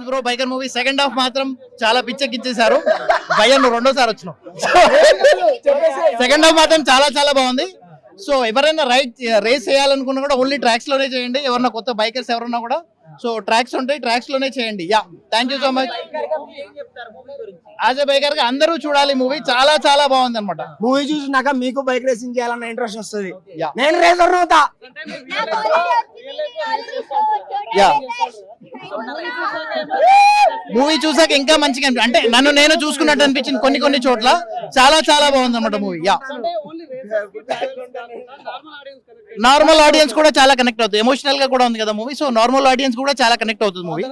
Bro biker movie second half మాత్రం చాలా పిచ్చెక్కిచ్చేశారు. భయ్య నువ్వు రెండోసారి వచ్చినావు. సెకండ్ హాఫ్ మాత్రం చాలా చాలా బాగుంది. సో ఎవరైనా రేస్ చేయాలనుకున్నా కూడా ఓన్లీ ట్రాక్స్ లోనే చేయండి. ఎవరన్నా కొత్త బైకర్స్ ఎవరన్నా కూడా సో ట్రాక్స్ ఉంటాయి, ట్రాక్స్ లోనే చేయండి. Yeah thank you so much. As a biker గా అందరూ చూడాలి మూవీ, చాలా చాలా బాగుంది అనమాట. మూవీ చూసినాక మీకు బైక్ రేసింగ్ చేయాలన్న ఇంట్రెస్ట్ వస్తుంది. నేను రేసర్ అవుతా. మూవీ చూసాక ఇంకా మంచిగా అంటే నన్ను నేను చూసుకున్నట్టు అనిపించింది కొన్ని చోట్ల. చాలా చాలా బాగుంది అనమాట మూవీ. యా నార్మల్ ఆడియన్స్ కూడా చాలా కనెక్ట్ అవుతుంది. ఎమోషనల్ గా కూడా ఉంది కదా మూవీ. సో నార్మల్ ఆడియన్స్ కూడా చాలా కనెక్ట్ అవుతుంది movie.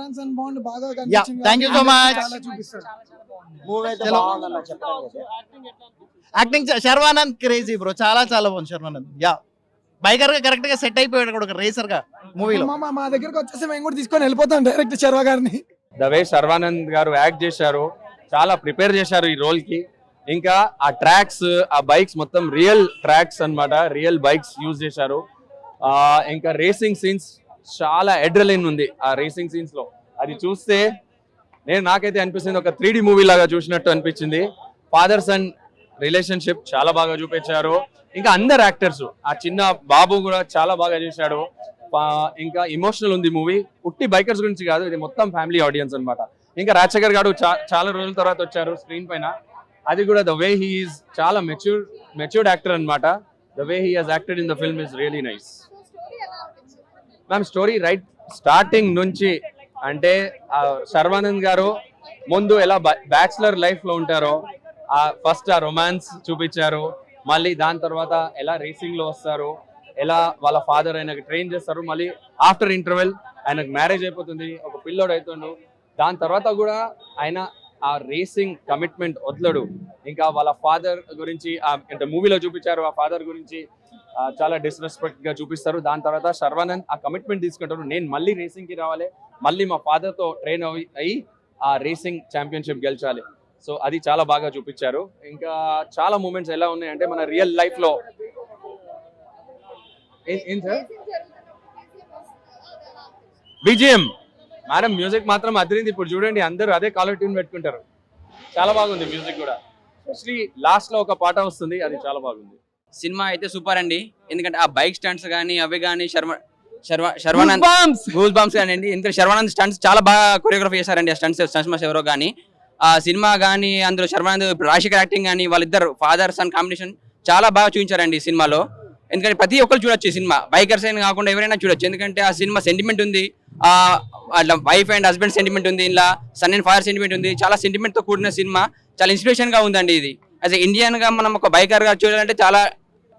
Yeah thank you so much. Acting Sharwanand crazy bro, చాలా చాలా బాగుంది శర్వానంద్. యా బైకర్ గా కరెక్ట్ గా సెట్ అయిపోయాడు కూడా రేసర్ గా మూవీలో. మా దగ్గరకు వచ్చేసి మేము కూడా తీసుకొని వెళ్ళిపోతాం డైరెక్ట్ శర్వా గారిని. ద వే శర్వానంద్ గారు యాక్ట్ చేశారు, చాలా ప్రిపేర్ చేశారు ఈ రోల్ కి. ఇంకా ఆ ట్రాక్స్, ఆ బైక్స్ మొత్తం రియల్ ట్రాక్స్ అన్నమాట, రియల్ బైక్స్ యూజ్ చేశారు. ఇంకా రేసింగ్ సీన్స్ చాలా అడ్రినలిన్ ఉంది ఆ రేసింగ్ సీన్స్ లో. అది చూస్తే నాకైతే అనిపిస్తుంది ఒక 3D మూవీ లాగా చూసినట్టు అనిపించింది. ఫాదర్ సన్ రిలేషన్షిప్ చాలా బాగా చూపించారు. ఇంకా అందరు యాక్టర్స్, ఆ చిన్న బాబు కూడా చాలా బాగా చేశాడు. ఇంకా ఇమోషనల్ ఉంది మూవీ. ఉట్టి బైకర్స్ గురించి కాదు, ఇది మొత్తం ఫ్యామిలీ ఆడియన్స్ అన్నమాట. ఇంకా రాజశేఖర్ గారు చాలా రోజుల తర్వాత వచ్చారు స్క్రీన్ పైన. అది కూడా ద వే హీ ఈజ్ చాలా మెచ్యూర్డ్ యాక్టర్ అన్నమాట. The way he has acted in the film is really nice. Ma'am story right starting నుంచి అంటే శర్వానంద్ గారు ముందు ఎలా బ్యాచులర్ లైఫ్ లో ఉంటారో, ఫస్ట్ ఆ రొమాన్స్ చూపించారు. మళ్ళీ దాని తర్వాత ఎలా రేసింగ్ లో వస్తారు, ఎలా వాళ్ళ ఫాదర్ ఆయనకు ట్రైన్ చేస్తారు. మళ్ళీ ఆఫ్టర్ ఇంటర్వెల్ ఆయనకు మ్యారేజ్ అయిపోతుంది, ఒక పిల్లోడు అవుతుండు. దాని తర్వాత కూడా ఆయన ఆ రేసింగ్ కమిట్మెంట్ వదలడు. ఇంకా వాళ్ళ ఫాదర్ గురించి అంటే మూవీలో చూపించారు, ఆ ఫాదర్ గురించి చాలా డిస్రెస్పెక్ట్ గా చూపిస్తారు. దాని తర్వాత శర్వానంద్ ఆ కమిట్మెంట్ తీసుకుంటారు, నేను మళ్ళీ రేసింగ్ కి రావాలి, మళ్ళీ మా ఫాదర్ తో ట్రైన్ అయ్యి ఆ రేసింగ్ ఛాంపియన్షిప్ గెలిచాలి. సో అది చాలా బాగా చూపించారు. ఇంకా చాలా మూమెంట్స్ ఎలా ఉన్నాయంటే మన రియల్ లైఫ్ లో బిజిఎం మేడం మ్యూజిక్ మాత్రం అదిరింది. ఇప్పుడు చూడండి అందరూ అదే కాలర్ ట్యూన్ పెట్టుకుంటారు, చాలా బాగుంది మ్యూజిక్ కూడా. ఎస్పెషలీ లాస్ట్ లో ఒక పాట వస్తుంది, అది చాలా బాగుంది. సినిమా అయితే సూపర్ అండి. ఎందుకంటే ఆ బైక్ స్టంట్స్ కానీ అవి కానీ శర్వానంద్ గూస్ బాంబ్స్ కానివ్వండి. ఎందుకంటే శర్వానంద్ స్టంట్స్ చాలా బాగా కొరియోగ్రఫీ చేశారండి. ఆ స్టంట్స్ మాస్ ఎవరో కానీ ఆ సినిమా కానీ అందులో శర్వానంద్ ఇప్పుడు రాజశేఖర్ యాక్టింగ్ కానీ వాళ్ళిద్దరు ఫాదర్ సన్ కాంబినేషన్ చాలా బాగా చూపించారండి ఈ సినిమాలో. ఎందుకంటే ప్రతి ఒక్కరు చూడొచ్చు ఈ సినిమా, బైకర్స్ అయినా కాకుండా ఎవరైనా చూడొచ్చు. ఎందుకంటే ఆ సినిమా సెంటిమెంట్ ఉంది, అట్లా వైఫ్ అండ్ హస్బెండ్ సెంటిమెంట్ ఉంది, ఇలా సన్ అండ్ ఫాదర్ సెంటిమెంట్ ఉంది. చాలా సెంటిమెంట్ తో కూడిన సినిమా, చాలా ఇన్స్పిరేషన్ గా ఉందండి ఇది. యాజ్ ఎ ఇండియన్ గా మనం ఒక బైకర్ గా చూడాలంటే చాలా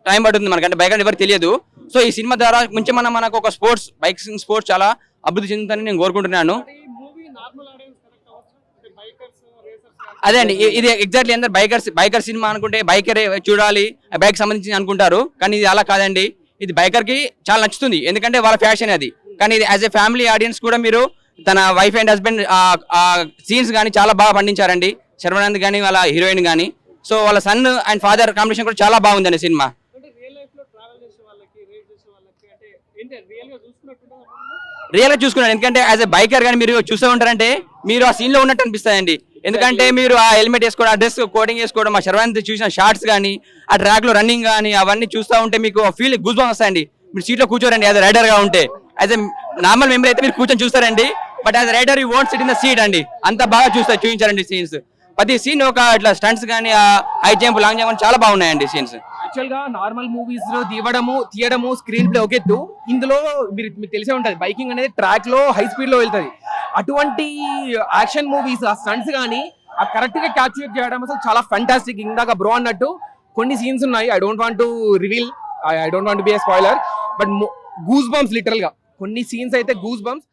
టైం పడుతుంది మనకంటే, బైకర్ ఎవరికి తెలియదు. సో ఈ సినిమా ద్వారా కొంచెం మనకు ఒక స్పోర్ట్స్ చాలా అభివృద్ధి చెందుతుందని నేను కోరుకుంటున్నాను. అదే అండి, ఇది ఎగ్జాక్ట్లీ అందరు బైకర్ సినిమా అనుకుంటే బైకర్ చూడాలి, బైక్ సంబంధించి అనుకుంటారు. కానీ ఇది అలా కాదండి, ఇది బైకర్ కి చాలా నచ్చుతుంది, ఎందుకంటే వాళ్ళ ఫ్యాషన్ అది. కానీ ఇది యాజ్ ఎ ఫ్యామిలీ ఆడియన్స్ కూడా మీరు తన వైఫ్ అండ్ హస్బెండ్ సీన్స్ కానీ చాలా బాగా పండించారండి. శర్వానంద్ కానీ వాళ్ళ హీరోయిన్ కానీ. సో వాళ్ళ సన్ అండ్ ఫాదర్ కాంబినేషన్ కూడా చాలా బాగుందండి సినిమా. రియల్ గా చూసుకున్నాను, ఎందుకంటే యాజ్ ఎ బైకర్ కానీ మీరు చూస్తూ ఉంటారంటే మీరు ఆ సీన్ లో ఉన్నట్టు అనిపిస్తాయండి. ఎందుకంటే మీరు ఆ హెల్మెట్ వేసుకోవడం, ఆ డ్రెస్ కోటింగ్ వేసుకోవడం, ఆ శర్వానంద్ చూసిన షార్ట్స్ కానీ ఆ ట్రాక్ లో రన్నింగ్ కానీ అవన్నీ చూస్తూ ఉంటే మీకు ఫీల్ గూస్ బంప్స్ వస్తాయండి. మీరు సీట్ లో కూర్చోరండి యాజ్ రైడర్ గా ఉంటే. యాజ్ ఎ నార్మల్ మెంబర్ అయితే మీరు కూర్చొని చూస్తారండి, but as rider you won't sit in the seat అండి. అంత బాగా చూపించారండి సీన్స్. ప్రతి సీన్ ఒక ఇట్లా స్టంట్స్ కానీ హై జంప్, లాంగ్ జంప్ చాలా బాగున్నాయండి సీన్స్. యాక్చువల్ గా నార్మల్ మూవీస్ లో తీయడము స్క్రీన్ ప్లే ఒకెత్తు. ఇందులో మీకు తెలిసే ఉంటది, బైకింగ్ అనేది ట్రాక్ లో హై స్పీడ్ లో వెళ్తుంది. అటువంటి యాక్షన్ మూవీస్ ఆ స్టంట్స్ కానీ ఆ కరెక్ట్ గా క్యాప్చర్ చేయడం అసలు చాలా ఫంటాస్టిక్. ఇందాక బ్రో అన్నట్టు కొన్ని సీన్స్ ఉన్నాయి, I don't want to reveal, I don't want be A spoiler, but goose bumps literal గా కొన్ని సీన్స్ అయితే గూస్ బంప్స్.